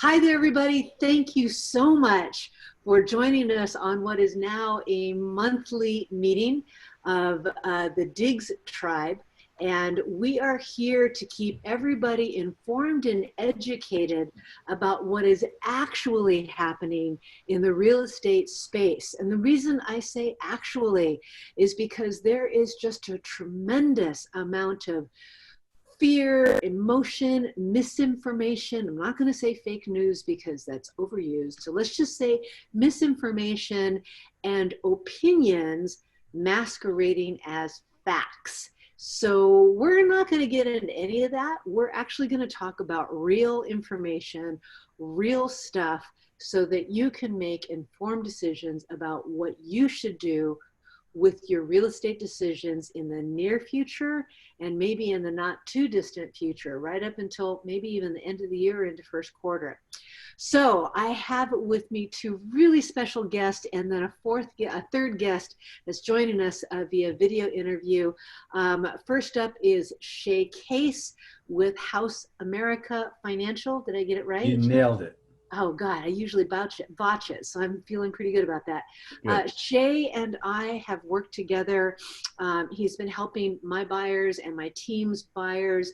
Hi there, everybody. Thank you so much for joining us on what is now a monthly meeting of the Diggs tribe. And we are here to keep everybody informed and educated about what is actually happening in the real estate space. And the reason I say actually is because there is just a tremendous amount of fear, emotion, misinformation. I'm not going to say fake news because that's overused. So let's just say misinformation and opinions masquerading as facts. So we're not going to get into any of that. We're actually going to talk about real information, real stuff, so that you can make informed decisions about what you should do with your real estate decisions in the near future and maybe in the not too distant future, right up until maybe even the end of the year or into first quarter. So I have with me two really special guests and then a third guest that's joining us via video interview. First up is Shay Case with House America Financial. Did I get it right? You nailed it. Oh God, I usually botch it, so I'm feeling pretty good about that. Shay and I have worked together. He's been helping my buyers and my team's buyers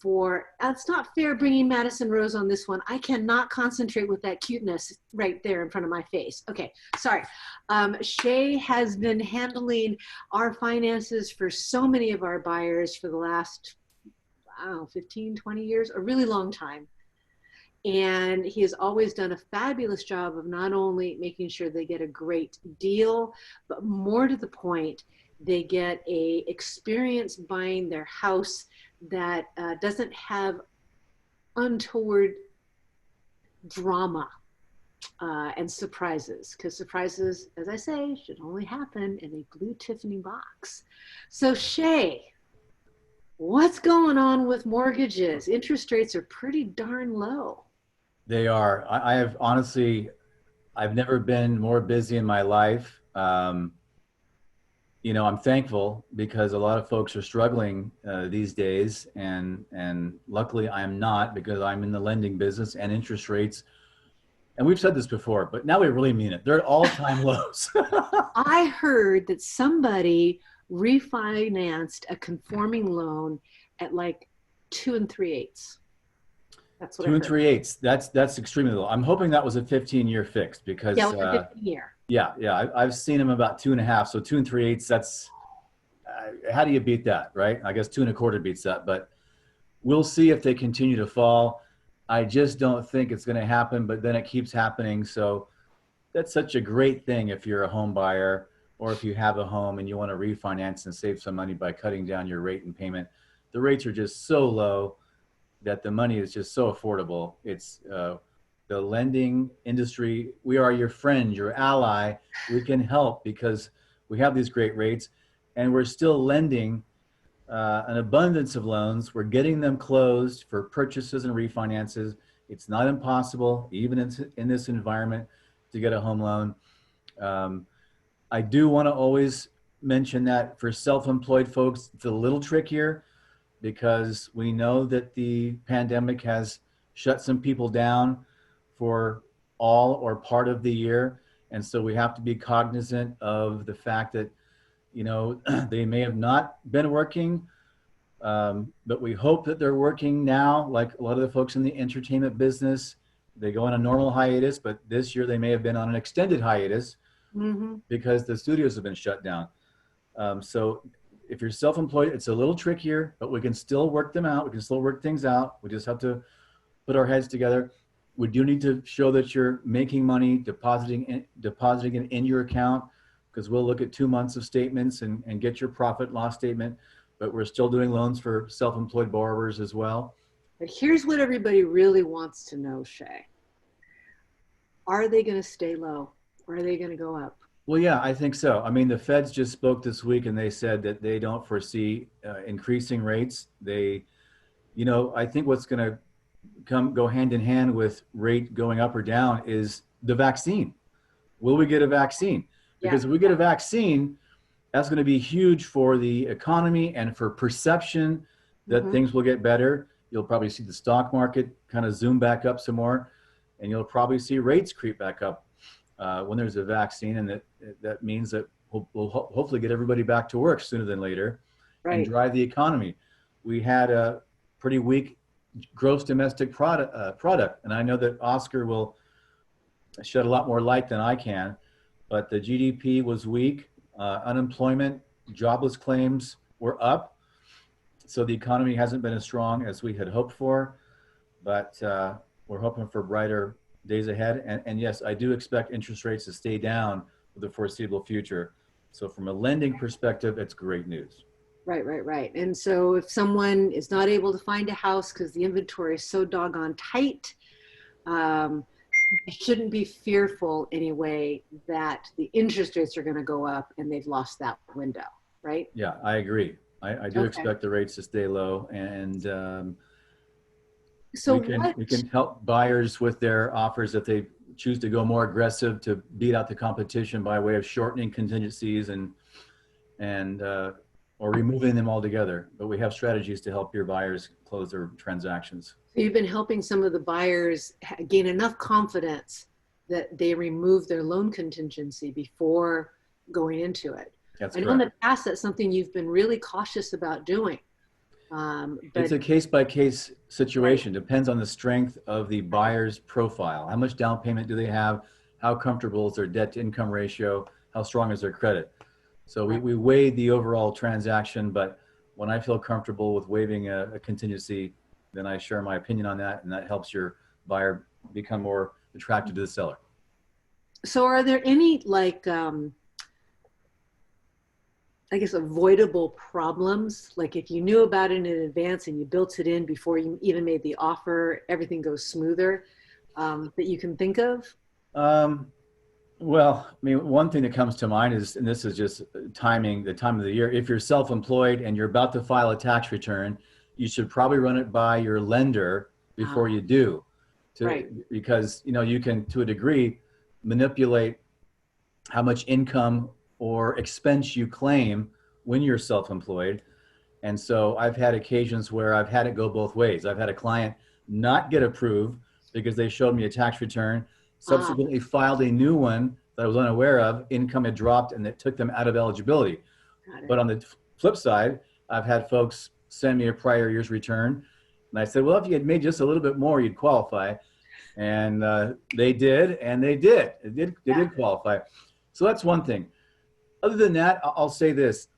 it's not fair bringing Madison Rose on this one. I cannot concentrate with that cuteness right there in front of my face. Okay, sorry. Shay has been handling our finances for so many of our buyers for the last, 15, 20 years, a really long time. And he has always done a fabulous job of not only making sure they get a great deal, but more to the point, they get a experience buying their house that doesn't have untoward drama and surprises, because surprises, as I say, should only happen in a blue Tiffany box. So Shay, what's going on with mortgages? Interest rates are pretty darn low. They are. I have honestly, I've never been more busy in my life. I'm thankful because a lot of folks are struggling these days, and luckily I'm not, because I'm in the lending business and interest rates. And we've said this before, but now we really mean it. They're at all-time lows. I heard that somebody refinanced a conforming loan at like 2 3/8. That's what 2 3/8. That's extremely low. I'm hoping that was a 15-year fixed, because yeah, it was a 15-year. Yeah. I've seen them about 2.5. So 2 3/8. That's how do you beat that, right? I guess 2 1/4 beats that. But we'll see if they continue to fall. I just don't think it's going to happen. But then it keeps happening. So that's such a great thing if you're a home buyer, or if you have a home and you want to refinance and save some money by cutting down your rate and payment. The rates are just so low that the money is just so affordable. It's the lending industry. We are your friend, your ally. We can help because we have these great rates, and we're still lending an abundance of loans. We're getting them closed for purchases and refinances. It's not impossible, even in this environment, to get a home loan. I do want to always mention that for self-employed folks, it's a little trickier, because we know that the pandemic has shut some people down for all or part of the year. And so we have to be cognizant of the fact that, they may have not been working, but we hope that they're working now. Like a lot of the folks in the entertainment business, they go on a normal hiatus, but this year they may have been on an extended hiatus because the studios have been shut down. So if you're self-employed, it's a little trickier, but we can still work them out. We can still work things out. We just have to put our heads together. We do need to show that you're making money, depositing it in your account, because we'll look at 2 months of statements and get your profit loss statement. But we're still doing loans for self-employed borrowers as well. But here's what everybody really wants to know, Shay. Are they going to stay low, or are they going to go up? Well, yeah, I think so. I mean, the Feds just spoke this week, and they said that they don't foresee increasing rates. I think what's going to go hand in hand with rate going up or down is the vaccine. Will we get a vaccine? Because if we get a vaccine, that's going to be huge for the economy and for perception that things will get better. You'll probably see the stock market kind of zoom back up some more. and you'll probably see rates creep back up when there's a vaccine, and that means that we'll hopefully get everybody back to work sooner than later, and drive the economy. We had a pretty weak gross domestic product, and I know that Oscar will shed a lot more light than I can, but the GDP was weak, unemployment, jobless claims were up, so the economy hasn't been as strong as we had hoped for, but we're hoping for brighter days ahead. And yes, I do expect interest rates to stay down for the foreseeable future. So from a lending perspective, it's great news. Right. And so if someone is not able to find a house because the inventory is so doggone tight, they shouldn't be fearful anyway that the interest rates are going to go up and they've lost that window, right? Yeah, I agree. I do expect the rates to stay low, and so we can help buyers with their offers if they choose to go more aggressive to beat out the competition by way of shortening contingencies and or removing them altogether. But we have strategies to help your buyers close their transactions. So you've been helping some of the buyers gain enough confidence that they remove their loan contingency before going into it. That's I know in the past that's something you've been really cautious about doing. But it's a case-by-case situation. Depends on the strength of the buyer's profile. How much down payment do they have? How comfortable is their debt-to-income ratio? How strong is their credit? So we weigh the overall transaction, but when I feel comfortable with waiving a contingency, then I share my opinion on that, and that helps your buyer become more attracted to the seller. So are there any, like, I guess, avoidable problems? Like if you knew about it in advance and you built it in before you even made the offer, everything goes smoother, that you can think of? Well, I mean, one thing that comes to mind is, and this is just timing, the time of the year. If you're self-employed and you're about to file a tax return, you should probably run it by your lender before you do, because you can, to a degree, manipulate how much income or expense you claim when you're self-employed. And so I've had occasions where I've had it go both ways. I've had a client not get approved because they showed me a tax return, subsequently filed a new one that I was unaware of, income had dropped, and it took them out of eligibility. But on the flip side, I've had folks send me a prior year's return, and I said, well, if you had made just a little bit more, you'd qualify. And they did, and they did. They did qualify. So that's one thing. Other than that, I'll say this.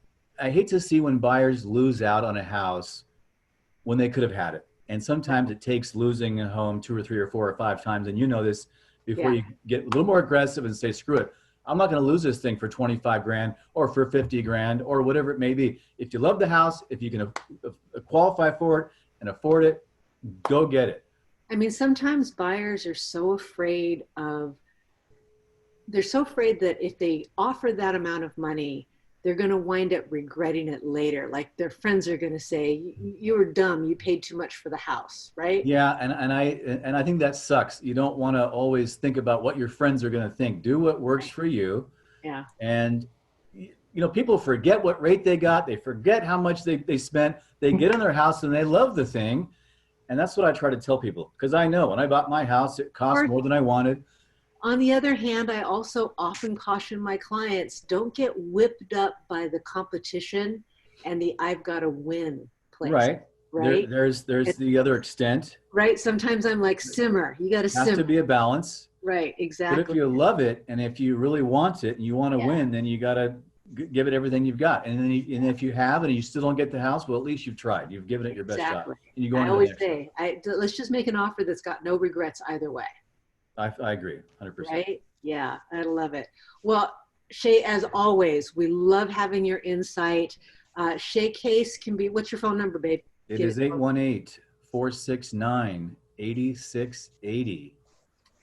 I hate to see when buyers lose out on a house when they could have had it. And sometimes it takes losing a home 2 or 3 or 4 or 5 times, and you know this, before you get a little more aggressive and say, screw it. I'm not going to lose this thing for 25 grand or for 50 grand or whatever it may be. If you love the house, if you can qualify for it and afford it, go get it. I mean, sometimes buyers are so afraid that if they offer that amount of money, they're going to wind up regretting it later. Like their friends are going to say, you were dumb, you paid too much for the house, right? Yeah, and I think that sucks. You don't want to always think about what your friends are going to think. Do what works for you. Yeah. And people forget what rate they got. They forget how much they spent. They get in their house and they love the thing. And that's what I try to tell people, because I know when I bought my house, it cost more than I wanted. On the other hand, I also often caution my clients, don't get whipped up by the competition and the I've got to win place. Right. There's the other extent. Right. Sometimes I'm like, simmer. You got to simmer. Has to be a balance. Right. Exactly. But if you love it and if you really want it and you want to win, then you got to give it everything you've got. And then if you have and you still don't get the house, well, at least you've tried. You've given it your best shot. And you go. I always say, let's just make an offer that's got no regrets either way. I agree, 100%. Right? Yeah, I love it. Well, Shay, as always, we love having your insight. Shay Case can be, what's your phone number, babe? It is 818-469-8680.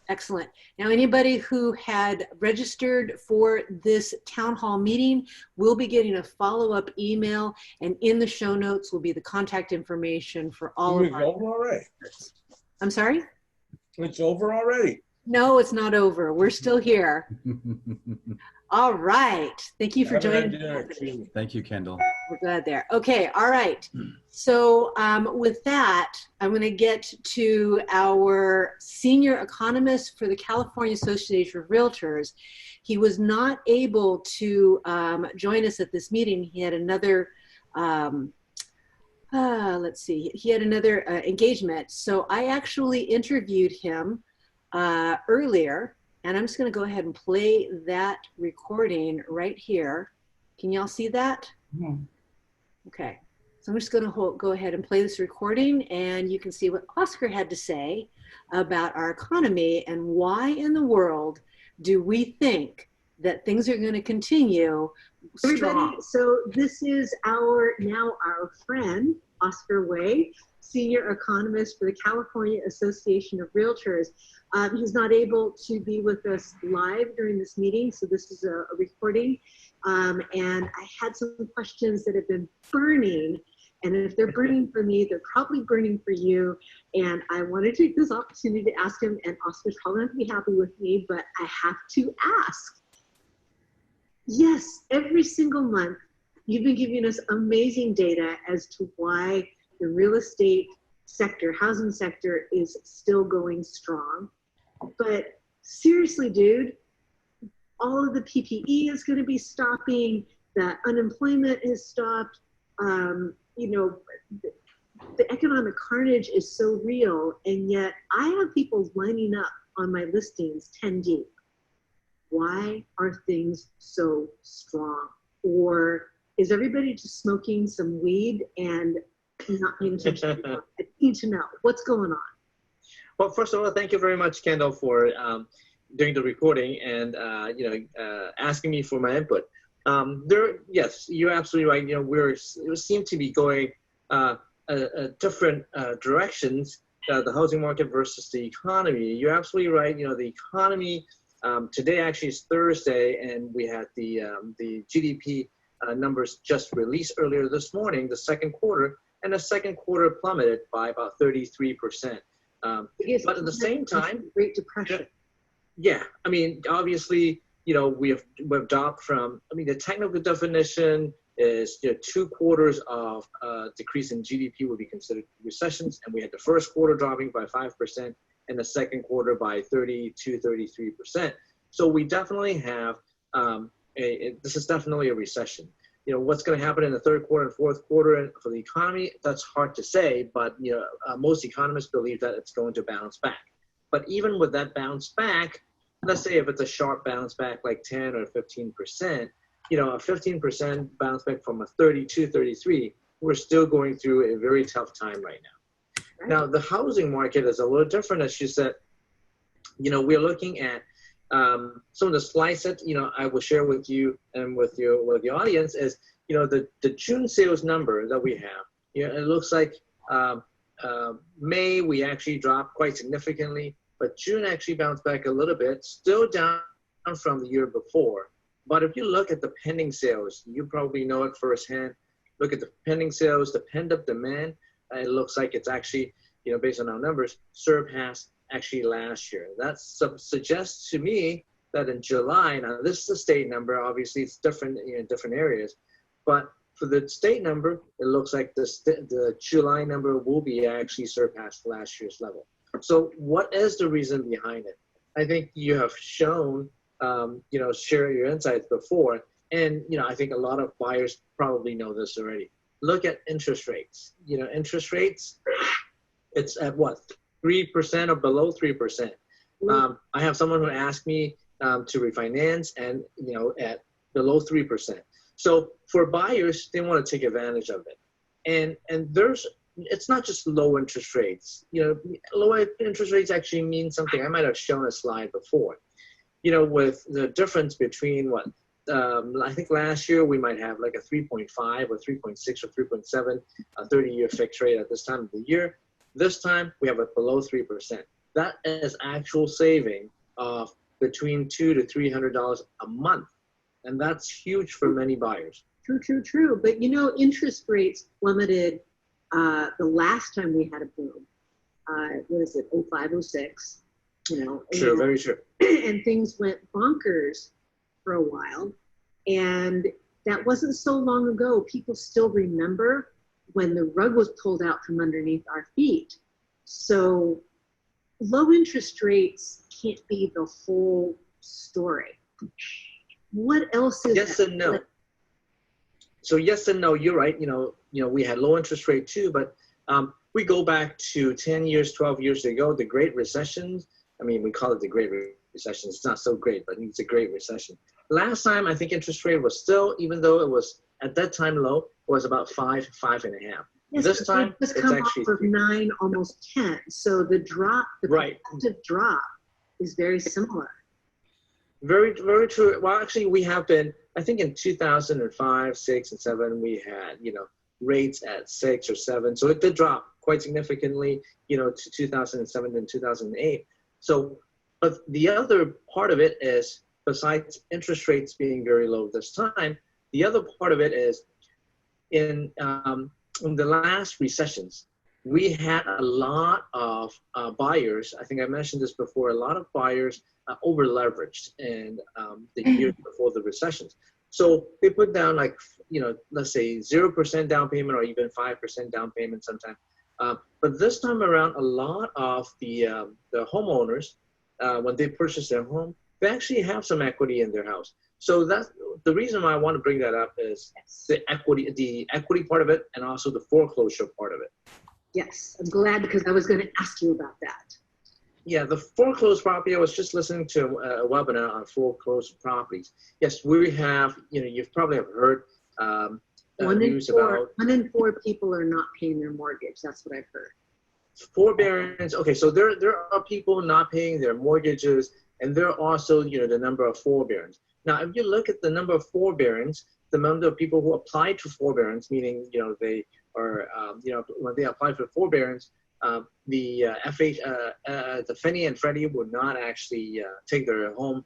Excellent. Now, anybody who had registered for this town hall meeting will be getting a follow-up email, and in the show notes will be the contact information for all of our. It's over already. I'm sorry? It's over already. No, it's not over. We're still here. All right. Thank you for joining. Thank you, Kendall. We're glad there. Okay, all right. So with that, I'm going to get to our senior economist for the California Association of Realtors. He was not able to join us at this meeting. He had another, let's see, he had another engagement. So I actually interviewed him earlier, and I'm just going to go ahead and play that recording right here. Can y'all see that? Mm-hmm. Okay, so I'm just going to go ahead and play this recording, and you can see what Oscar had to say about our economy and why in the world do we think that things are going to continue strong. So this is our friend, Oscar Way, senior economist for the California Association of Realtors. He's not able to be with us live during this meeting, so this is a recording. And I had some questions that have been burning, and if they're burning for me, they're probably burning for you. And I want to take this opportunity to ask him, and Oscar's probably not going to be happy with me, but I have to ask. Yes, every single month, you've been giving us amazing data as to why the real estate sector, housing sector, is still going strong. But seriously, dude, all of the PPE is going to be stopping. The unemployment has stopped. You know, the economic carnage is so real, and yet I have people lining up on my listings 10 deep. Why are things so strong? Or is everybody just smoking some weed and not paying attention? I need to know what's going on. Well, first of all, thank you very much, Kendall, for doing the recording and asking me for my input. Yes, you're absolutely right. You know, we seem to be going different directions. The housing market versus the economy. You're absolutely right. You know, the economy today actually is Thursday, and we had the GDP numbers just released earlier this morning, the second quarter, and the second quarter plummeted by about 33%. But at the same time, Great Depression. Yeah, I mean, obviously, you know, we've dropped from, I mean, the technical definition is 2 quarters of decrease in GDP would be considered recessions, and we had the first quarter dropping by 5% and the second quarter by 33%. So we definitely have, this is definitely a recession. You know, what's going to happen in the third quarter and fourth quarter for the economy, that's hard to say, but, you know, most economists believe that it's going to bounce back. But even with that bounce back, let's say if it's a sharp bounce back like 10 or 15%, you know, a 15% bounce back from a 32, 33, we're still going through a very tough time right now. Right. Now, the housing market is a little different, as you said. You know, we're looking at some of the slides that, you know, I will share with you and with the audience is, you know, the June sales number that we have. You know, it looks like May we actually dropped quite significantly, but June actually bounced back a little bit, still down from the year before. But if you look at the pending sales, you probably know it firsthand. Look at the pending sales, the pent-up demand. It looks like it's actually, you know, based on our numbers, surpassed actually last year. That suggests to me that in July, now this is a state number, obviously it's different in different areas, but for the state number, it looks like the July number will be actually surpassed last year's level. So what is the reason behind it? I think you have shown, you know, share your insights before, and, you know, I think a lot of buyers probably know this already. Look at interest rates. You know, interest rates, it's at what, 3% or below 3%. I have someone who asked me to refinance, and, you know, at below 3%. So for buyers, they want to take advantage of it. And it's not just low interest rates. You know, low interest rates actually mean something. I might have shown a slide before. You know, with the difference between what, I think last year we might have like a 3.5 or 3.6 or 3.7 30-year fixed rate at this time of the year. This time we have it below 3%. That is actual saving of between $200 to $300 a month. And that's huge for many buyers. True. But, you know, interest rates plummeted the last time we had a boom. What is it, 05, 06, you know. True, very true. And things went bonkers for a while. And that wasn't so long ago. People still remember when the rug was pulled out from underneath our feet. So low interest rates can't be the whole story. What else is Yes and no. So yes and no, you're right. We had low interest rate too, but we go back to 10 years, 12 years ago, the Great Recession. I mean, we call it the Great Recession. It's not so great, but it's a Great Recession. Last time, I think interest rate was still, even though it was at that time low, was about 5.5. Yes, This time, it's it's come actually off of 9, almost 10. So the drop, the right. relative drop is very similar. Very, very true. Well, actually, we have been, I think in 2005, 6, and 7, we had, rates at 6 or 7. So it did drop quite significantly, to 2007 and 2008. So, but the other part of it is, besides interest rates being very low this time, the other part of it is in the last recessions, we had a lot of buyers. I think I mentioned this before, a lot of buyers over leveraged in the years before the recessions. So they put down let's say 0% down payment or even 5% down payment sometimes. But this time around, a lot of the homeowners, when they purchase their home, they actually have some equity in their house. So that's the reason why I want to bring that up is the equity part of it, and also the foreclosure part of it. Yes, I'm glad, because I was going to ask you about that. Yeah, the foreclosed property, I was just listening to a webinar on foreclosed properties. Yes, we have, you've probably have heard news about 1 in 4 people are not paying their mortgage. That's what I've heard. Forbearance. Okay, so there are people not paying their mortgages, and there are also, the number of forbearance. Now, if you look at the number of forbearance, the number of people who apply to forbearance, meaning, they are, when they apply for forbearance, the Fannie and Freddie would not actually take their home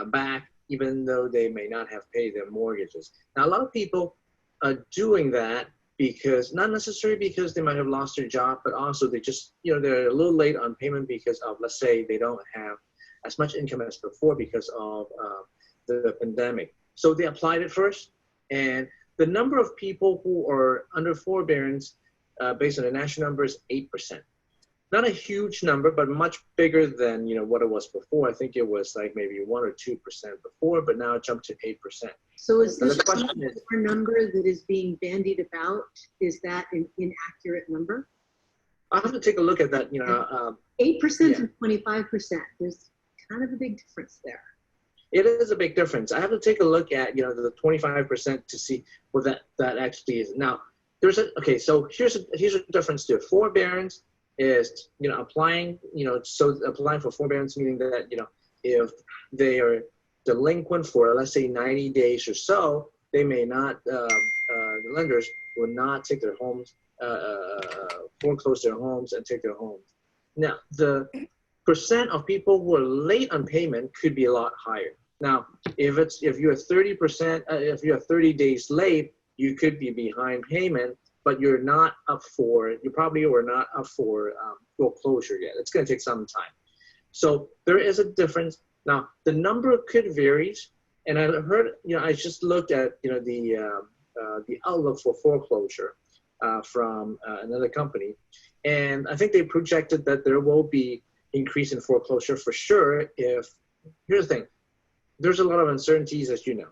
back, even though they may not have paid their mortgages. Now, a lot of people are doing that because, not necessarily because they might have lost their job, but also they just, they're a little late on payment because of, let's say, they don't have as much income as before because of the pandemic. So they applied it first, and the number of people who are under forbearance based on the national number is 8%. Not a huge number, but much bigger than what it was before. I think it was like maybe 1 or 2% before, but now it jumped to 8%. So is this a number that is being bandied about? Is that an inaccurate number? I'll have to take a look at that. 8% and 25%. There's kind of a big difference there. It is a big difference. I have to take a look at the 25% to see what that actually is. Now, so here's a difference to forbearance is applying applying for forbearance, meaning that if they are delinquent for, let's say, 90 days or so, they may not the lenders will not take their homes, foreclose their homes and take their homes. Now, the percent of people who are late on payment could be a lot higher. Now, if you're 30%, if you're 30 days late, you could be behind payment, but you probably were not up for foreclosure yet. It's going to take some time. So there is a difference. Now, the number could vary, and I heard, I just looked at, the outlook for foreclosure from another company, and I think they projected that there will be increase in foreclosure for sure. Here's the thing, there's a lot of uncertainties, as you know.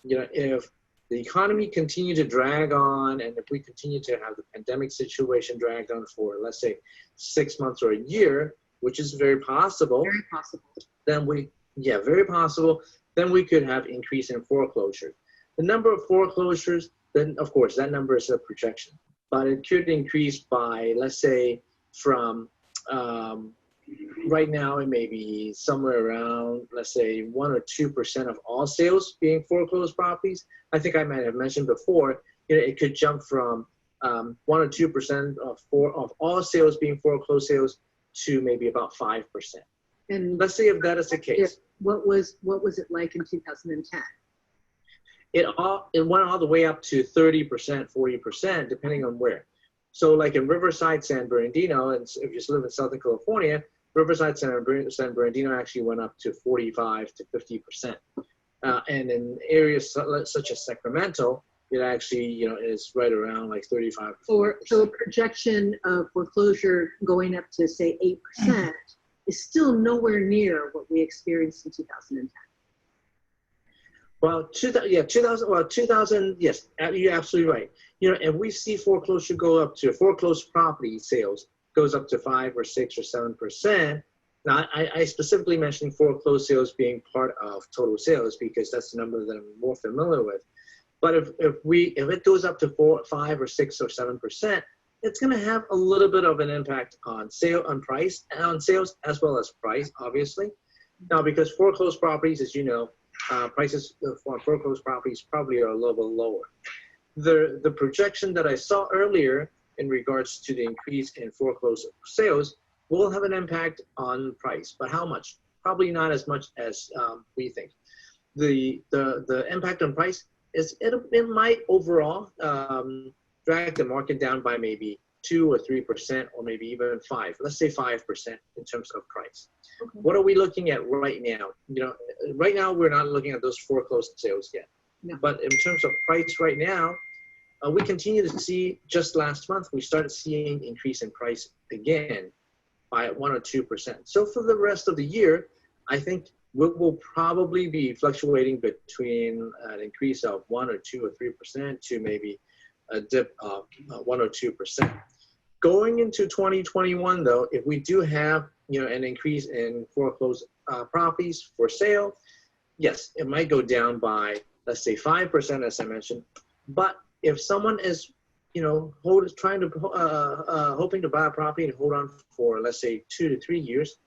If the economy continue to drag on, and if we continue to have the pandemic situation dragged on for, let's say, 6 months or a year, which is very possible. Very possible. Very possible. Then we could have increase in foreclosures. The number of foreclosures, then of course that number is a projection, but it could increase by, let's say, from right now it may be somewhere around, let's say, 1 or 2% of all sales being foreclosed properties. I think I might have mentioned before, it could jump from 1 or 2% of all sales being foreclosed sales to maybe about 5%. And let's say if that is the case. What was it like in 2010? It went all the way up to 30%, 40%, depending on where. So like in Riverside, San Bernardino, and if you live in Southern California, Riverside, San Bernardino actually went up to 45 to 50%. And in areas such as Sacramento, it actually, is right around like 35. So a projection of foreclosure going up to say 8% is still nowhere near what we experienced in 2010. Well, 2000, yes, you're absolutely right. And we see foreclosure go up to foreclosed property sales goes up to 5 or 6 or 7%. Now, I specifically mentioned foreclosed sales being part of total sales because that's the number that I'm more familiar with. But if it goes up to 4, 5 or 6 or 7%, it's going to have a little bit of an impact on price and on sales as well as price, obviously. Now, because foreclosed properties, as you know, prices for foreclosed properties probably are a little bit lower. The projection that I saw earlier in regards to the increase in foreclosed sales will have an impact on price, but how much? Probably not as much as we think. The impact on price is it might overall drag the market down by maybe 2 or 3% or maybe even 5. Let's say 5% in terms of price. Okay. What are we looking at right now? Right now we're not looking at those foreclosed sales yet. No. But in terms of price right now, we continue to see, just last month, we started seeing increase in price again by 1 or 2%. So for the rest of the year, I think we'll probably be fluctuating between an increase of 1 or 2 or 3% to maybe a dip of 1 or 2%. Going into 2021, though, if we do have an increase in foreclosed properties for sale, yes, it might go down by, let's say, 5%, as I mentioned. But if someone is hoping to buy a property and hold on for, let's say, 2 to 3 years,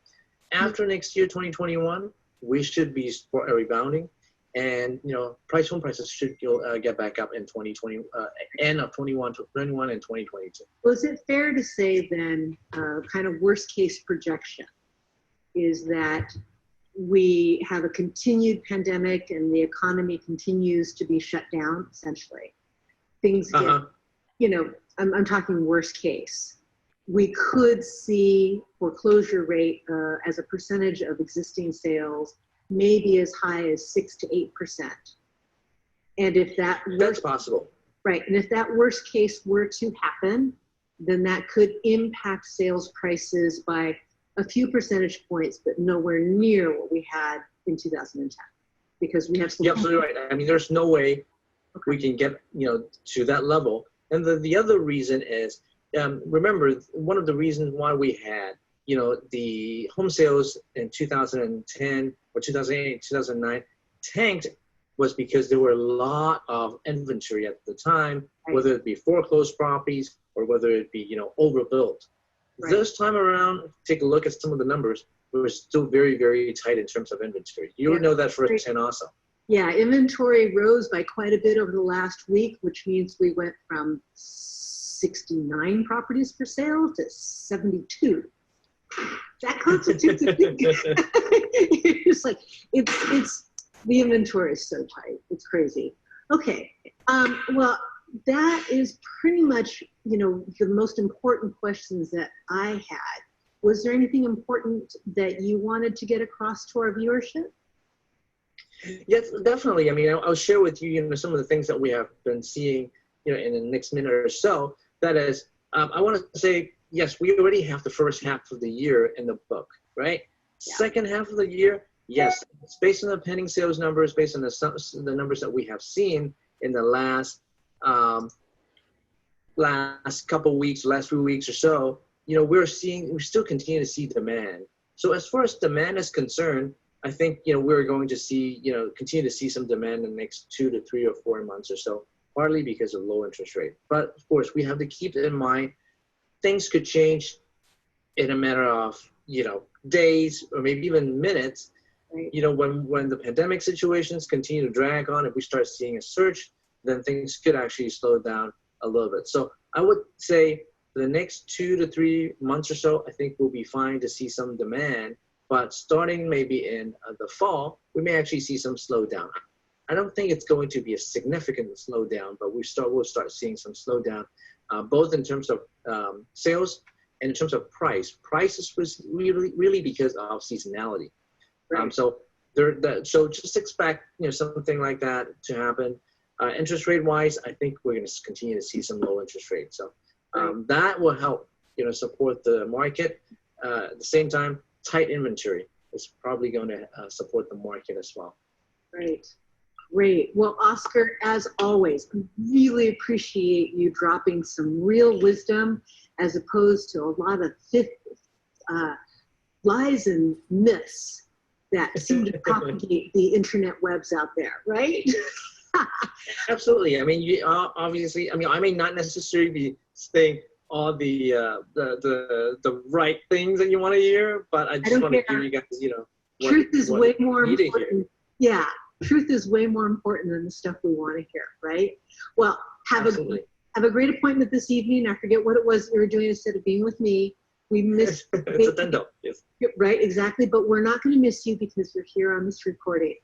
after next year, 2021, we should be rebounding, and home prices should get back up in 2020, end of 21 and 2022. Well, is it fair to say then, kind of worst case projection is that we have a continued pandemic and the economy continues to be shut down, essentially? Things get, I'm talking worst case. We could see foreclosure rate as a percentage of existing sales maybe as high as 6 to 8%. And if that's possible. Right, and if that worst case were to happen, then that could impact sales prices by a few percentage points, but nowhere near what we had in 2010, because we have some. You're absolutely right. I mean, there's no way we can get to that level. And the other reason is, remember, one of the reasons why we had the home sales in 2010 or 2008, 2009 tanked was because there were a lot of inventory at the time, right, whether it be foreclosed properties or whether it be overbuilt. Right. This time around, take a look at some of the numbers. We were still very, very tight in terms of inventory. You would know that firsthand also. Yeah, inventory rose by quite a bit over the last week, which means we went from 69 properties for sale to 72. That constitutes a big. It's like it's the inventory is so tight. It's crazy. Okay. Well, that is pretty much the most important questions that I had. Was there anything important that you wanted to get across to our viewership? Yes, definitely. I mean, I'll share with you, some of the things that we have been seeing, in the next minute or so. That is, I want to say, yes, we already have the first half of the year in the book, right? Yeah. Second half of the year, yes, it's based on the pending sales numbers, based on the numbers that we have seen in the last couple weeks, last few weeks or so. We still continue to see demand. So as far as demand is concerned, I think, we're going to see, continue to see some demand in the next 2 to 3 or 4 months or so, partly because of low interest rate. But of course, we have to keep in mind things could change in a matter of, days or maybe even minutes. Right. When the pandemic situations continue to drag on, if we start seeing a surge, then things could actually slow down a little bit. So I would say the next 2 to 3 months or so, I think we'll be fine to see some demand. But starting maybe in the fall, we may actually see some slowdown. I don't think it's going to be a significant slowdown, but we'll start seeing some slowdown, both in terms of sales and in terms of price. Prices was really because of seasonality. Right. So So just expect, something like that to happen. Interest rate wise, I think we're going to continue to see some low interest rates. So that will help, support the market. At the same time, tight inventory is probably going to support the market as well. Right. Great. Well, Oscar, as always, I really appreciate you dropping some real wisdom as opposed to a lot of lies and myths that seem to propagate the internet webs out there, right? Absolutely. I mean, you obviously, I may not necessarily be saying all the right things that you want to hear, but I just want to give you guys, truth is way more important. Yeah, truth is way more important than the stuff we want to hear, right? Well, have a great appointment this evening. I forget what it was you were doing instead of being with me. We missed it's a tendo, yes. Right, exactly. But we're not going to miss you because you're here on this recording.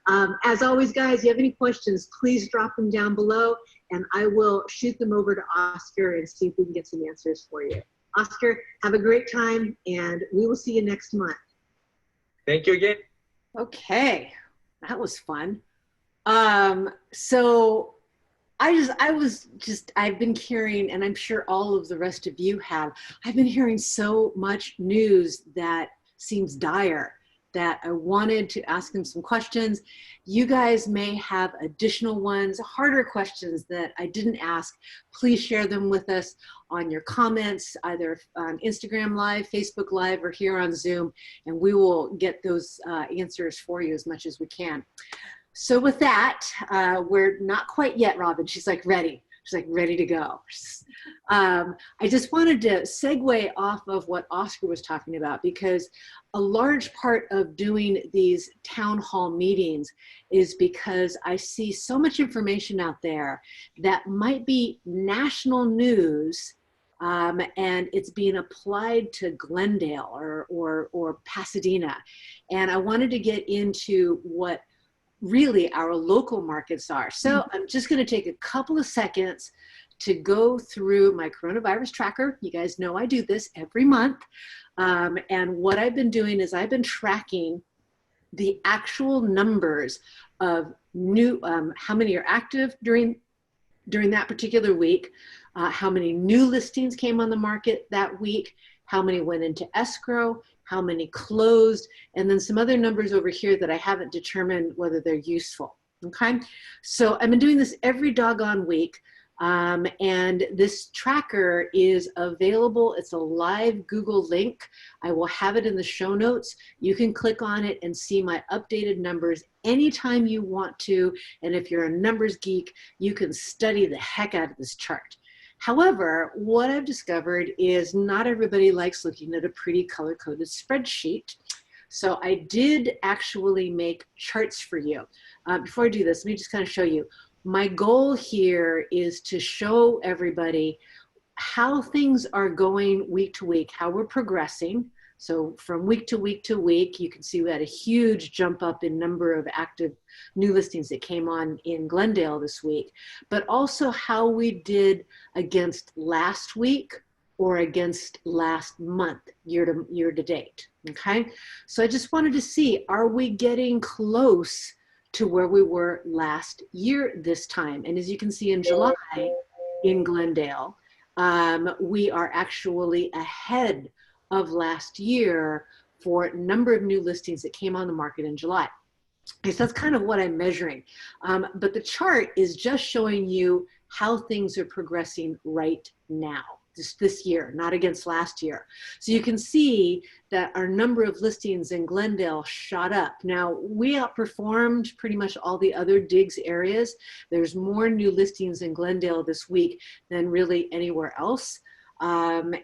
As always, guys, if you have any questions, please drop them down below, and I will shoot them over to Oscar and see if we can get some answers for you. Oscar, have a great time, and we will see you next month. Thank you again. Okay, that was fun. So I've been hearing, and I'm sure all of the rest of you have, I've been hearing so much news that seems dire that I wanted to ask them some questions. You guys may have additional ones, harder questions that I didn't ask. Please share them with us on your comments, either on Instagram Live, Facebook Live, or here on Zoom, and we will get those answers for you as much as we can. So with that, we're not quite yet, Robyn. She's like ready. She's like ready to go. I just wanted to segue off of what Oscar was talking about, because a large part of doing these town hall meetings is because I see so much information out there that might be national news, and it's being applied to Glendale or Pasadena. And I wanted to get into what really our local markets are. So I'm just going to take a couple of seconds to go through my coronavirus tracker. You guys know I do this every month. And what I've been doing is I've been tracking the actual numbers of new, how many are active during that particular week, how many new listings came on the market that week, how many went into escrow, how many closed, and then some other numbers over here that I haven't determined whether they're useful, okay? So I've been doing this every doggone week, and this tracker is available. It's a live Google link. I will have it in the show notes. You can click on it and see my updated numbers anytime you want to, and if you're a numbers geek, you can study the heck out of this chart. However, what I've discovered is not everybody likes looking at a pretty color-coded spreadsheet. So I did actually make charts for you. Before I do this, let me just kind of show you. My goal here is to show everybody how things are going week to week, how we're progressing. So from week to week to week, you can see we had a huge jump up in number of active new listings that came on in Glendale this week, but also how we did against last week or against last month, year to date, okay? So I just wanted to see, are we getting close to where we were last year this time? And as you can see in July in Glendale, we are actually ahead of last year for number of new listings that came on the market in July. Okay, so that's kind of what I'm measuring. But the chart is just showing you how things are progressing right now, this year, not against last year. So you can see that our number of listings in Glendale shot up. Now, we outperformed pretty much all the other digs areas. There's more new listings in Glendale this week than really anywhere else. And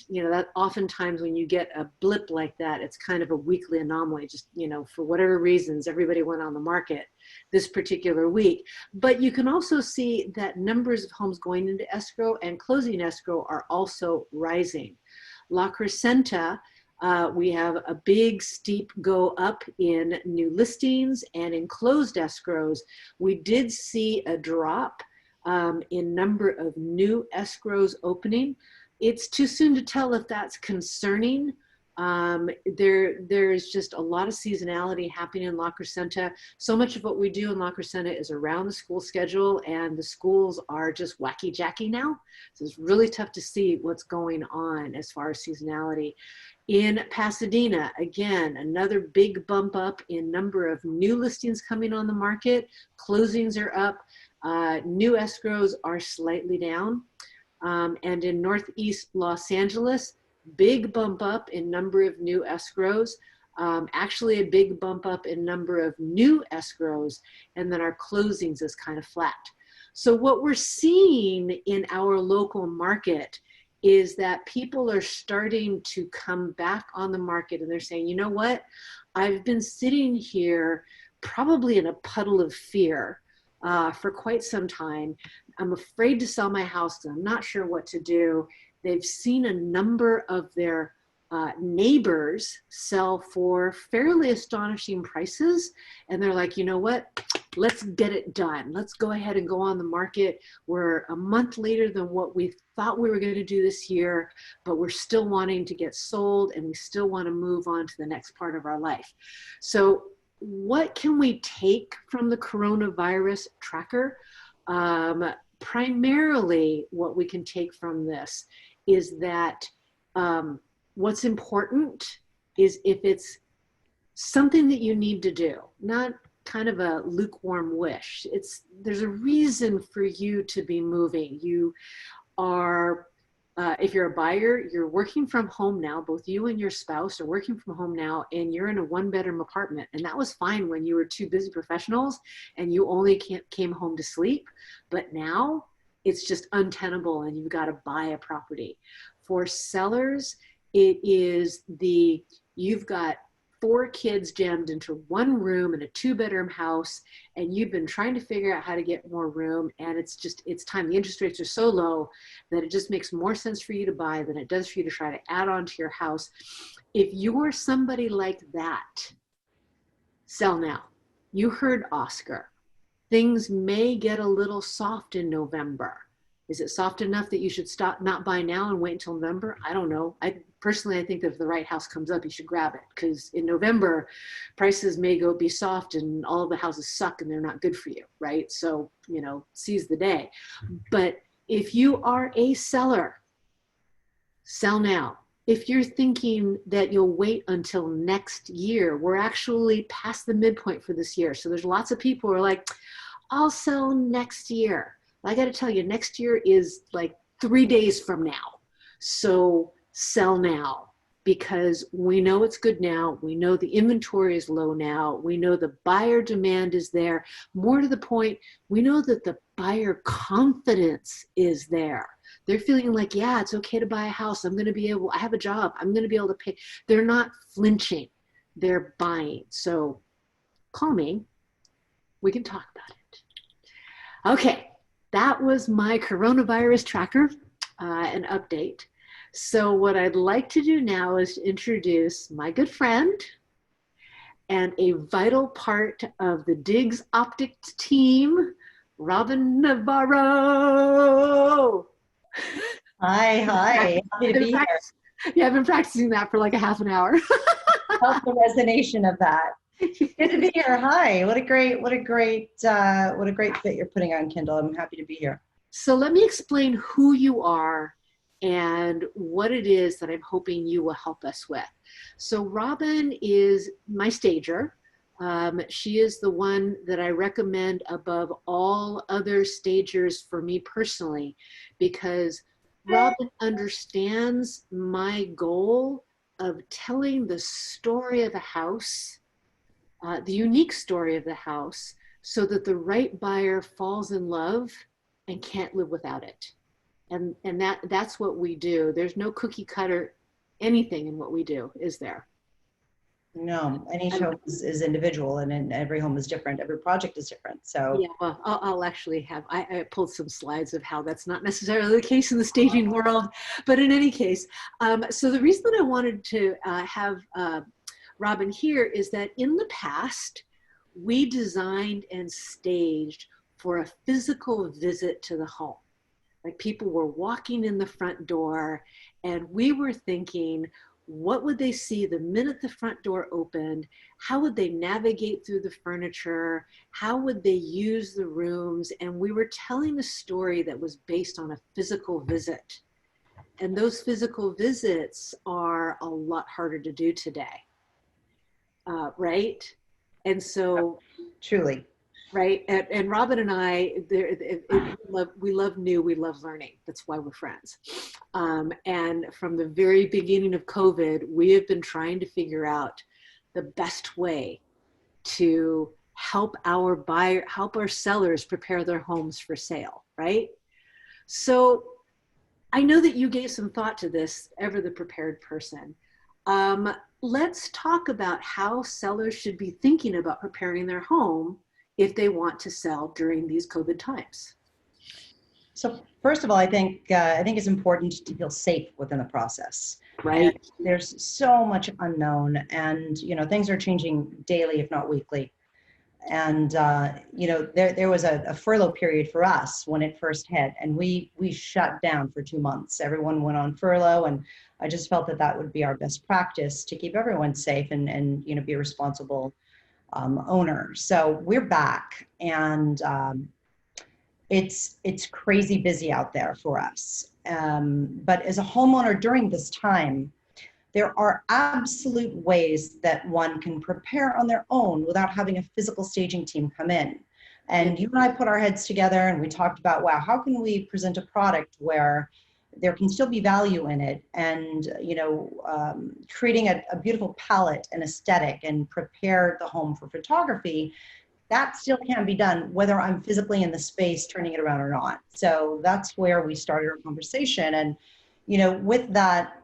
that oftentimes when you get a blip like that, it's kind of a weekly anomaly, just, for whatever reasons, everybody went on the market this particular week. But you can also see that numbers of homes going into escrow and closing escrow are also rising. La Crescenta, we have a big steep go up in new listings, and in closed escrows, we did see a drop in number of new escrows opening. It's too soon to tell if that's concerning There's just a lot of seasonality happening in La Crescenta. So much of what we do in La Crescenta is around the school schedule, and the schools are just wacky jacky now. So it's really tough to see what's going on as far as seasonality. In Pasadena, again, another big bump up in number of new listings coming on the market. Closings are up. New escrows are slightly down. And in Northeast Los Angeles, big bump up in number of new escrows, actually a big bump up in number of new escrows, and then our closings is kind of flat. So what we're seeing in our local market is that people are starting to come back on the market, and they're saying, you know what, I've been sitting here probably in a puddle of fear for quite some time. I'm afraid to sell my house, and I'm not sure what to do. They've seen a number of their neighbors sell for fairly astonishing prices. And they're like, you know what? Let's get it done. Let's go ahead and go on the market. We're a month later than what we thought we were going to do this year, but we're still wanting to get sold, and we still want to move on to the next part of our life. So what can we take from the coronavirus tracker? Primarily, what we can take from this is that what's important is if it's something that you need to do, not kind of a lukewarm wish. There's a reason for you to be moving. You are, if you're a buyer, you're working from home now. Both you and your spouse are working from home now, and you're in a one-bedroom apartment. And that was fine when you were two busy professionals and you only came home to sleep. But now it's just untenable, and you've got to buy a property. For sellers, it is you've got 4 kids jammed into one room in a 2-bedroom house, and you've been trying to figure out how to get more room, and it's time. The interest rates are so low that it just makes more sense for you to buy than it does for you to try to add on to your house. If you're somebody like that, sell now. You heard Oscar. Things may get a little soft in November. Is it soft enough that you should not buy now and wait until November? I don't know. Personally, I think that if the right house comes up, you should grab it, because in November, prices may be soft and all of the houses suck and they're not good for you, right? So, seize the day. But if you are a seller, sell now. If you're thinking that you'll wait until next year, we're actually past the midpoint for this year. So there's lots of people who are like, I'll sell next year. I got to tell you, next year is like 3 days from now. So sell now, because we know it's good now. We know the inventory is low now. We know the buyer demand is there. More to the point, we know that the buyer confidence is there. They're feeling like, yeah, it's okay to buy a house. I have a job. I'm going to be able to pay. They're not flinching. They're buying. So call me. We can talk about it. Okay. That was my coronavirus tracker, an update. So what I'd like to do now is to introduce my good friend and a vital part of the Diggs Optics team, Robyn Navarro. Hi. Happy to be here. Yeah, I've been practicing that for like a half an hour. Felt the resonation of that. Good to be here. Hi. What a great fit you're putting on, Kindle. I'm happy to be here. So let me explain who you are and what it is that I'm hoping you will help us with. So Robyn is my stager. She is the one that I recommend above all other stagers for me personally, because Robyn understands my goal of telling the story of a house, the unique story of the house, so that the right buyer falls in love and can't live without it. And that's what we do. There's no cookie cutter anything in what we do, is there? No, any home is individual, and every home is different. Every project is different. So yeah, well, I'll actually have, I pulled some slides of how that's not necessarily the case in the staging world, but in any case, so the reason that I wanted to have Robyn here is that in the past, we designed and staged for a physical visit to the home. Like people were walking in the front door, and we were thinking, what would they see the minute the front door opened? How would they navigate through the furniture? How would they use the rooms? And we were telling a story that was based on a physical visit. And those physical visits are a lot harder to do today, right? And so, Truly. right, and Robyn and I, we love new, we love learning. That's why we're friends. And from the very beginning of COVID, we have been trying to figure out the best way to help our sellers prepare their homes for sale, right? So I know that you gave some thought to this, ever the prepared person. Let's talk about how sellers should be thinking about preparing their home if they want to sell during these COVID times. So first of all, I think it's important to feel safe within the process. Right. And there's so much unknown, and things are changing daily, if not weekly. And there was a furlough period for us when it first hit, and we shut down for 2 months. Everyone went on furlough, and I just felt that would be our best practice to keep everyone safe and be a responsible owner. So we're back, and it's crazy busy out there for us. But as a homeowner during this time, there are absolute ways that one can prepare on their own without having a physical staging team come in. And you and I put our heads together and we talked about, wow, how can we present a product where there can still be value in it, and creating a beautiful palette and aesthetic and prepare the home for photography. That still can be done whether I'm physically in the space turning it around or not. So that's where we started our conversation. And with that,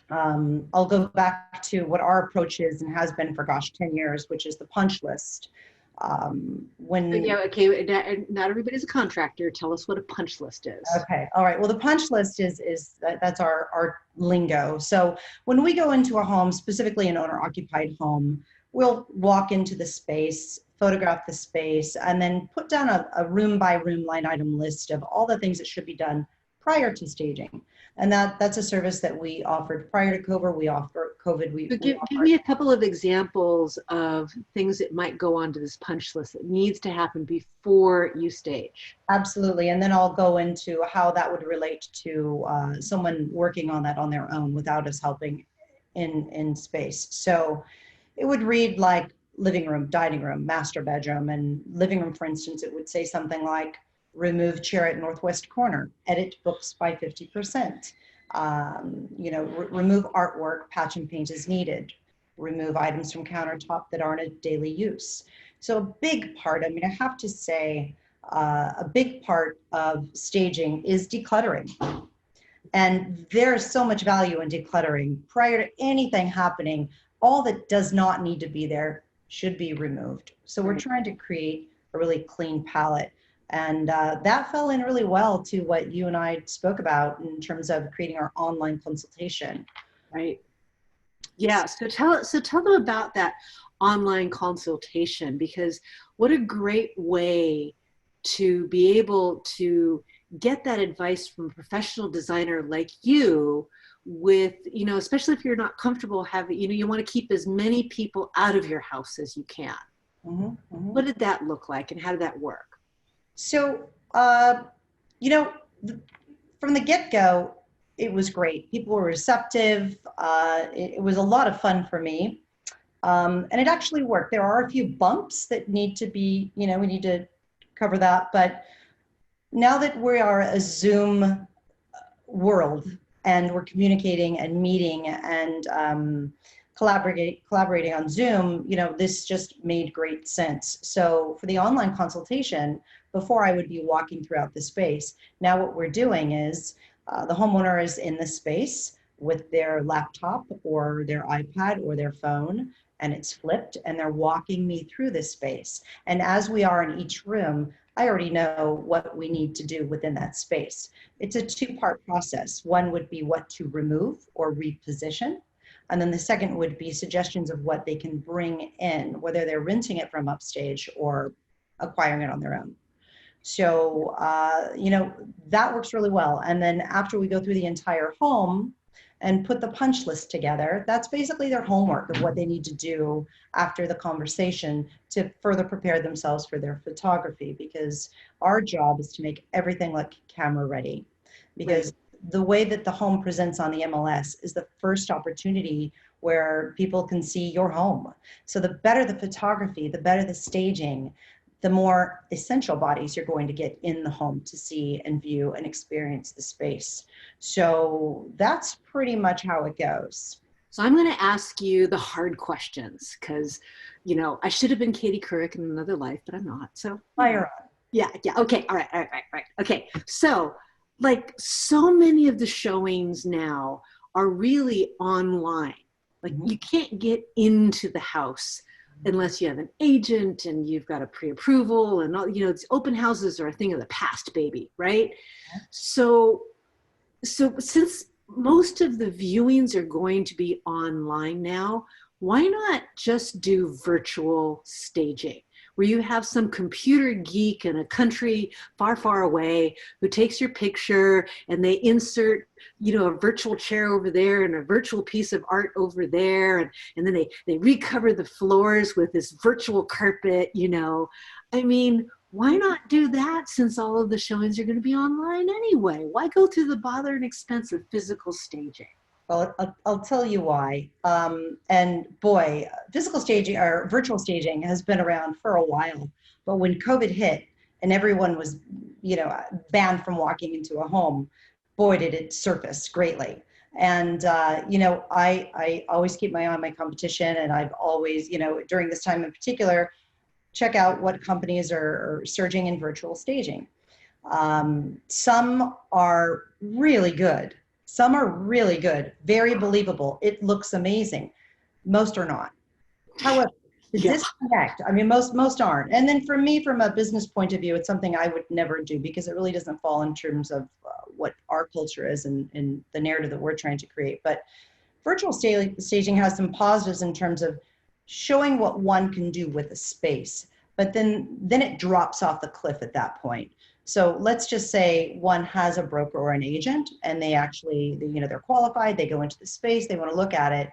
I'll go back to what our approach is and has been for 10 years, which is the punch list. Not everybody's a contractor. Tell us what a punch list is. Okay, all right. Well, the punch list is that's our lingo. So when we go into a home, specifically an owner-occupied home, we'll walk into the space, photograph the space, and then put down a room-by-room line item list of all the things that should be done prior to staging. And that's a service that we offered prior to COVID. Give me a couple of examples of things that might go onto this punch list that needs to happen before you stage. Absolutely. And then I'll go into how that would relate to someone working on that on their own without us helping in space. So it would read like living room, dining room, master bedroom. And living room, for instance, it would say something like, remove chair at northwest corner, edit books by 50%, remove artwork, patch and paint as needed, remove items from countertop that aren't a daily use. So a big part, I have to say, a big part of staging is decluttering. And there's so much value in decluttering. Prior to anything happening, all that does not need to be there should be removed. So we're trying to create a really clean palette. And that fell in really well to what you and I spoke about in terms of creating our online consultation. Right. Yeah. So tell them about that online consultation, because what a great way to be able to get that advice from a professional designer like you with, especially if you're not comfortable having, you want to keep as many people out of your house as you can. Mm-hmm, mm-hmm. What did that look like and how did that work? So, from the get-go, it was great. People were receptive. It was a lot of fun for me. And it actually worked. There are a few bumps that need to be, we need to cover that. But now that we are a Zoom world and we're communicating and meeting and collaborating on Zoom, this just made great sense. So for the online consultation, before I would be walking throughout the space, now what we're doing is the homeowner is in the space with their laptop or their iPad or their phone, and it's flipped, and they're walking me through this space. And as we are in each room, I already know what we need to do within that space. It's a two-part process. One would be what to remove or reposition. And then the second would be suggestions of what they can bring in, whether they're renting it from Upstage or acquiring it on their own. So, that works really well. And then after we go through the entire home, and put the punch list together. That's basically their homework of what they need to do after the conversation to further prepare themselves for their photography, because our job is to make everything look camera ready. Because the way that the home presents on the MLS is the first opportunity where people can see your home. So the better the photography, the better the staging, the more essential bodies you're going to get in the home to see and view and experience the space. So that's pretty much how it goes. So I'm going to ask you the hard questions because, you know, I should have been Katie Couric in another life, but I'm not. So Fire on. yeah. Okay. All right. Okay. So like so many of the showings now are really online. Like you can't get into the house unless you have an agent and you've got a pre-approval and all, you know, open houses are a thing of the past, baby, right? So since most of the viewings are going to be online now, why not just do virtual staging, where you have some computer geek in a country far, far away who takes your picture and they insert, you know, a virtual chair over there and a virtual piece of art over there. And then they recover the floors with this virtual carpet, you know. I mean, why not do that since all of the showings are going to be online anyway? Why go through the bother and expense of physical staging? Well, I'll tell you why. And boy, physical staging or virtual staging has been around for a while. But when COVID hit and everyone was, you know, banned from walking into a home, boy, did it surface greatly. And, you know, I always keep my eye on my competition. And I've always, you know, during this time in particular, check out what companies are surging in virtual staging. Some are really good. Some are really good, very believable. It looks amazing. Most are not. However, the disconnect, I mean, most aren't. And then for me, from a business point of view, it's something I would never do because it really doesn't fall in terms of what our culture is and the narrative that we're trying to create. But virtual staging has some positives in terms of showing what one can do with a space, but then it drops off the cliff at that point. So let's just say one has a broker or an agent and they actually, you know, they're qualified, they go into the space, they want to look at it.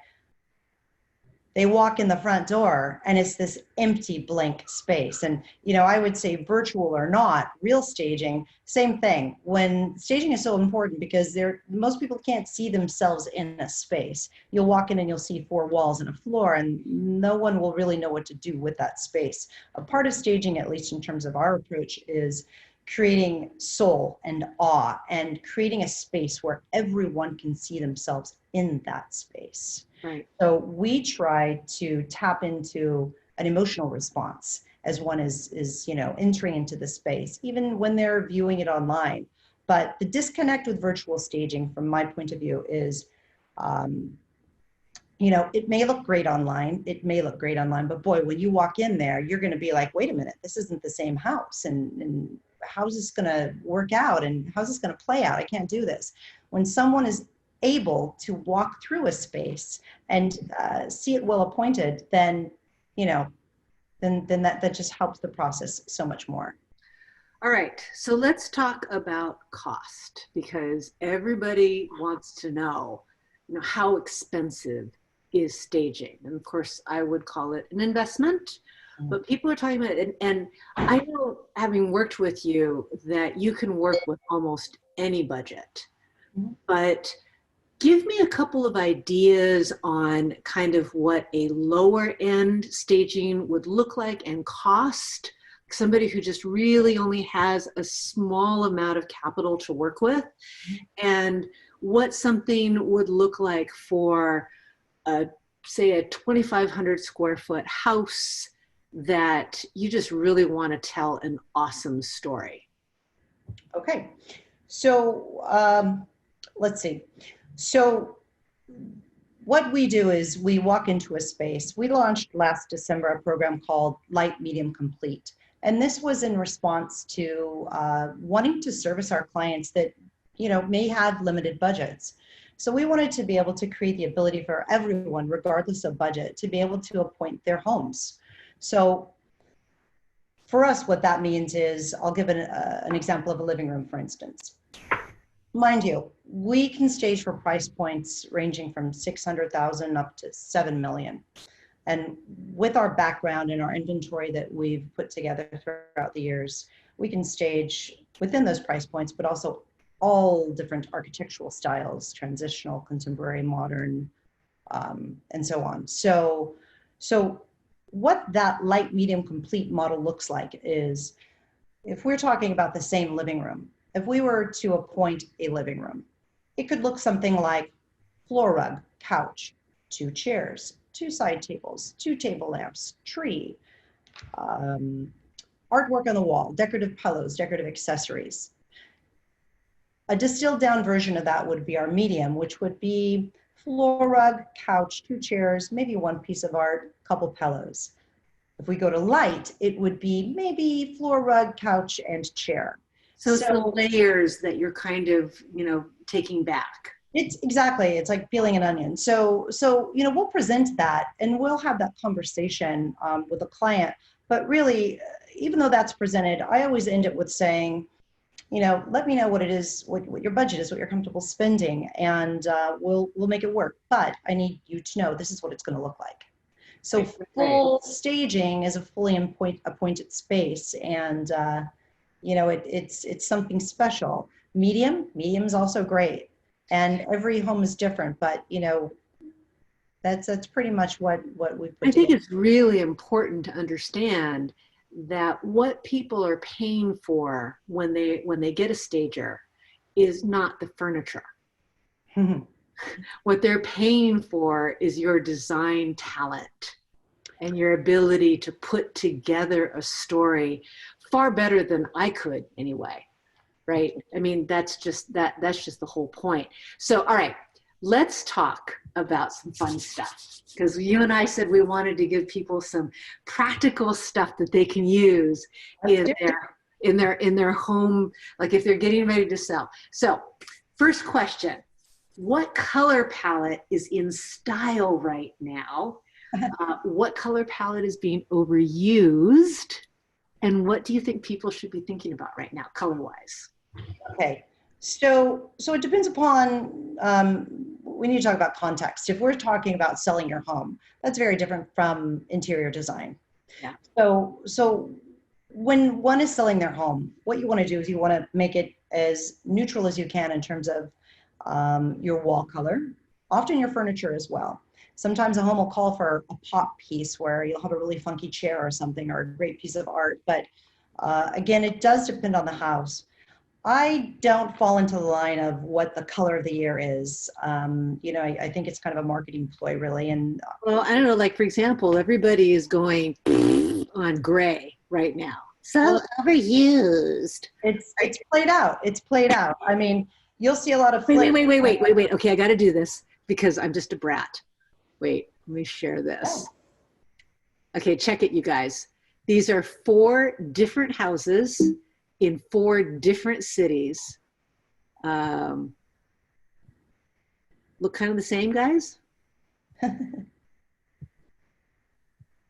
They walk in the front door and it's this empty blank space. And, you know, I would say virtual or not, real staging, same thing. When staging is so important because most people can't see themselves in a space. You'll walk in and you'll see 4 walls and a floor and no one will really know what to do with that space. A part of staging, at least in terms of our approach, is creating soul and awe and creating a space where everyone can see themselves in that space. Right. So we try to tap into an emotional response as one is, you know, entering into the space, even when they're viewing it online. But the disconnect with virtual staging, from my point of view, is, you know, it may look great online. It may look great online, but boy, when you walk in there, you're going to be like, wait a minute, this isn't the same house. And how's this going to work out? And how's this going to play out? I can't do this. When someone is able to walk through a space and see it well appointed, then, you know, then that just helps the process so much more. All right, so let's talk about cost, because everybody wants to know, you know, how expensive is staging? And of course, I would call it an investment, but people are talking about it. And I know, having worked with you, that you can work with almost any budget, but give me a couple of ideas on kind of what a lower end staging would look like and cost. Somebody who just really only has a small amount of capital to work with, and what something would look like for say a 2,500 square foot house that you just really want to tell an awesome story. Okay, so let's see. So what we do is we walk into a space. We launched last December a program called Light, Medium, Complete. And this was in response to wanting to service our clients that, you know, may have limited budgets. So we wanted to be able to create the ability for everyone, regardless of budget, to be able to appoint their homes. So for us, what that means is, I'll give an example of a living room, for instance. mind you, we can stage for price points ranging from 600,000 up to 7 million. And with our background and our inventory that we've put together throughout the years, we can stage within those price points, but also all different architectural styles, transitional, contemporary, modern, and so on. So what that light, medium, complete model looks like is, if we're talking about the same living room, if we were to appoint a living room, it could look something like floor rug, couch, 2 chairs, 2 side tables, 2 table lamps, tree, artwork on the wall, decorative pillows, decorative accessories. A distilled down version of that would be our medium, which would be floor rug, couch, 2 chairs, maybe 1 piece of art, couple pillows. If we go to light, it would be maybe floor rug, couch, and chair. So it's the layers that you're kind of, taking back. It's exactly, it's like peeling an onion. So we'll present that and we'll have that conversation with a client. But really, even though that's presented, I always end it with saying, let me know what it is, what your budget is, what you're comfortable spending, and we'll make it work. But I need you to know this is what it's going to look like. So full staging is a fully appointed space, and it's something special. Medium is also great, and every home is different. But that's pretty much what we put I think together. it's really important to understand that what people are paying for when they get a stager is not the furniture. What they're paying for is your design talent and your ability to put together a story far better than I could anyway, right? I mean, that's just the whole point. So, all right, let's talk about some fun stuff, because you and I said we wanted to give people some practical stuff that they can use in their home, like if they're getting ready to sell. So, first question, what color palette is in style right now? What color palette is being overused? And what do you think people should be thinking about right now, color-wise? Okay, so it depends upon, we need to talk about context. If we're talking about selling your home, that's very different from interior design. Yeah. So when one is selling their home, what you want to do is you want to make it as neutral as you can in terms of your wall color, often your furniture as well. Sometimes a home will call for a pop piece where you'll have a really funky chair or something, or a great piece of art. But again, it does depend on the house. I don't fall into the line of what the color of the year is. I think it's kind of a marketing ploy, really. And well, I don't know, like for example, everybody is going on gray right now. So overused. It's played out. It's played out. I mean, you'll see a lot of wait. Okay, I got to do this because I'm just a brat. Wait, let me share this. Okay, check it, you guys. These are 4 different houses in 4 different cities. Look kind of the same, guys?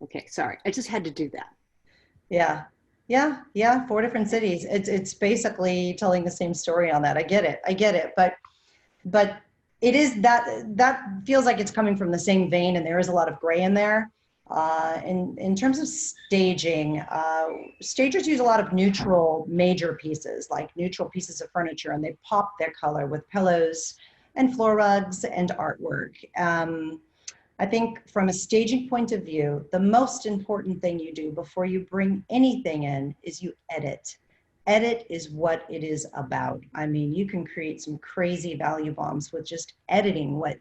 Okay, sorry. I just had to do that. Yeah. 4 different cities. It's basically telling the same story on that. I get it. But it is that feels like it's coming from the same vein, and there is a lot of gray in there. In terms of staging, stagers use a lot of neutral major pieces, like neutral pieces of furniture, and they pop their color with pillows and floor rugs and artwork. I think from a staging point of view, the most important thing you do before you bring anything in is you edit. Edit is what it is about. I mean, you can create some crazy value bombs with just editing what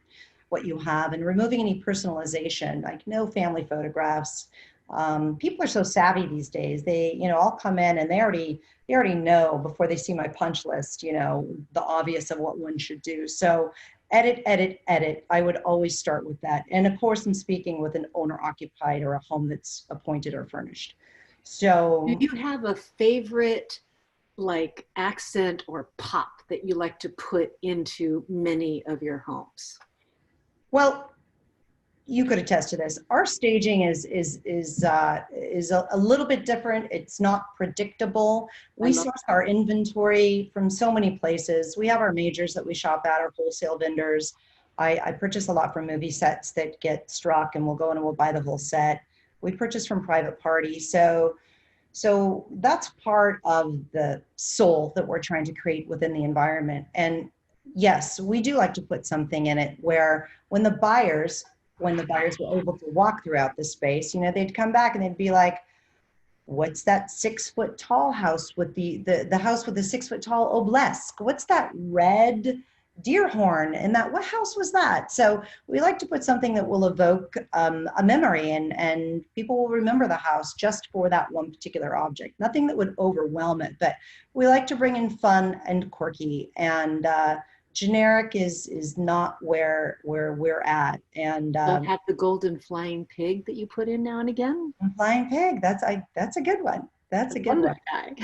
you have and removing any personalization, like no family photographs. People are so savvy these days. I'll come in and they already know before they see my punch list, the obvious of what one should do. So edit. I would always start with that. And of course, I'm speaking with an owner occupied or a home that's appointed or furnished. So do you have a favorite like accent or pop that you like to put into many of your homes? Well, you could attest to this. Our staging is a little bit different. It's not predictable. We source our inventory from so many places. We have our majors that we shop at, our wholesale vendors. I purchase a lot from movie sets that get struck, and we'll go in and we'll buy the whole set. We purchase from private parties. So that's part of the soul that we're trying to create within the environment. And yes, we do like to put something in it where when the buyers were able to walk throughout the space, you know, they'd come back and they'd be like, what's that 6 foot tall house with the house with the 6 foot tall obelisk? What's that red deer horn? And that, what house was that? So we like to put something that will evoke a memory, and people will remember the house just for that one particular object. Nothing that would overwhelm it, but we like to bring in fun and quirky, and generic is not where we're at. And Don't have the golden flying pig that you put in now and again. Flying pig, that's a good one. That's a good one. Guy.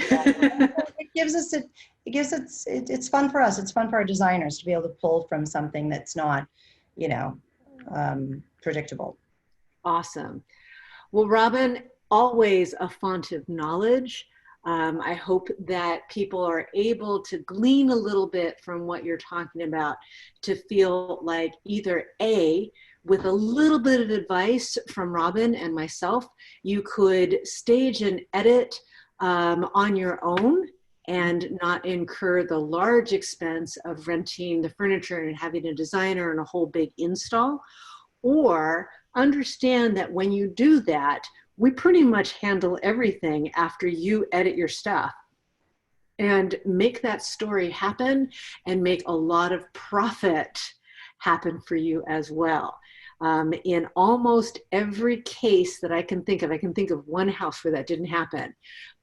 It's fun for us. It's fun for our designers to be able to pull from something that's not, you know, predictable. Awesome. Well, Robyn, always a font of knowledge. I hope that people are able to glean a little bit from what you're talking about to feel like either A, with a little bit of advice from Robyn and myself, you could stage and edit on your own and not incur the large expense of renting the furniture and having a designer and a whole big install, or understand that when you do that, we pretty much handle everything after you edit your stuff, and make that story happen and make a lot of profit happen for you as well. In almost every case that I can think of one house where that didn't happen,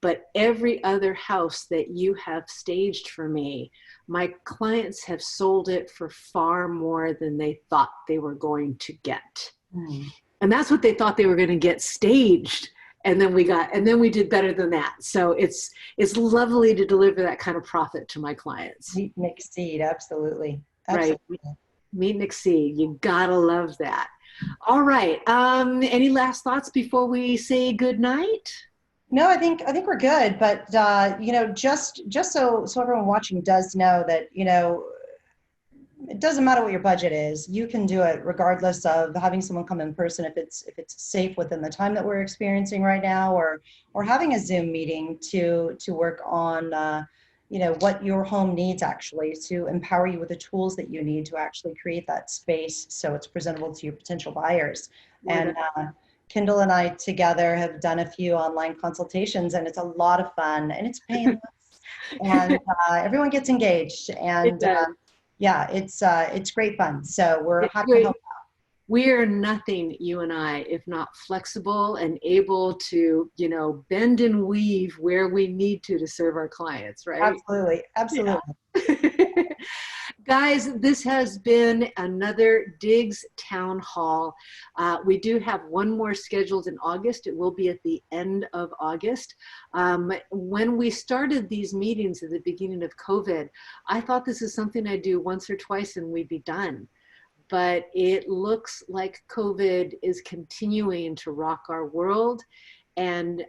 but every other house that you have staged for me, my clients have sold it for far more than they thought they were going to get. And that's what they thought they were going to get staged. And then we did better than that. So it's lovely to deliver that kind of profit to my clients. Meet and exceed, absolutely. Right. Meet and exceed. You gotta love that. All right. Any last thoughts before we say good night? No, I think we're good. But you know, just so everyone watching does know that, you know, it doesn't matter what your budget is. You can do it regardless of having someone come in person if it's safe within the time that we're experiencing right now, or having a Zoom meeting to work on you know, what your home needs actually, to empower you with the tools that you need to actually create that space so it's presentable to your potential buyers. And Kendall and I together have done a few online consultations, and it's a lot of fun, and it's painless, and everyone gets engaged, and yeah, it's great fun. So we're happy to help out. We are nothing, you and I, if not flexible and able to, you know, bend and weave where we need to serve our clients, right? Absolutely, absolutely. Yeah. Guys, this has been another Diggs Town Hall. We do have one more scheduled in August. It will be at the end of August. When we started these meetings at the beginning of COVID, I thought this is something I'd do once or twice and we'd be done. But it looks like COVID is continuing to rock our world and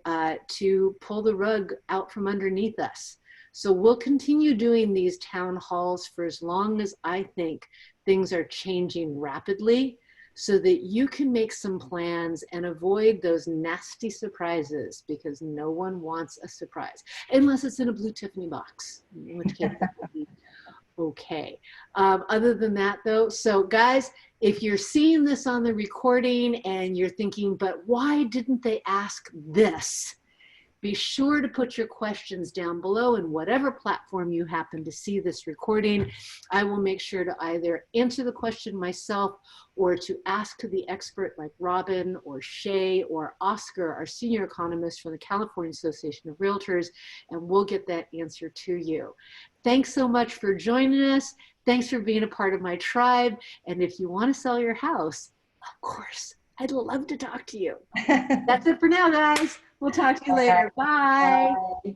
to pull the rug out from underneath us. So we'll continue doing these town halls for as long as I think things are changing rapidly, so that you can make some plans and avoid those nasty surprises, because no one wants a surprise, unless it's in a blue Tiffany box, in which case that would be okay. Other than that though, so guys, if you're seeing this on the recording and you're thinking, but why didn't they ask this? Be sure to put your questions down below in whatever platform you happen to see this recording. I will make sure to either answer the question myself or to ask the expert like Robyn or Shay or Oscar, our senior economist from the California Association of Realtors, and we'll get that answer to you. Thanks so much for joining us. Thanks for being a part of my tribe. And if you want to sell your house, of course, I'd love to talk to you. That's it for now, guys. We'll talk to you later. Bye. Bye.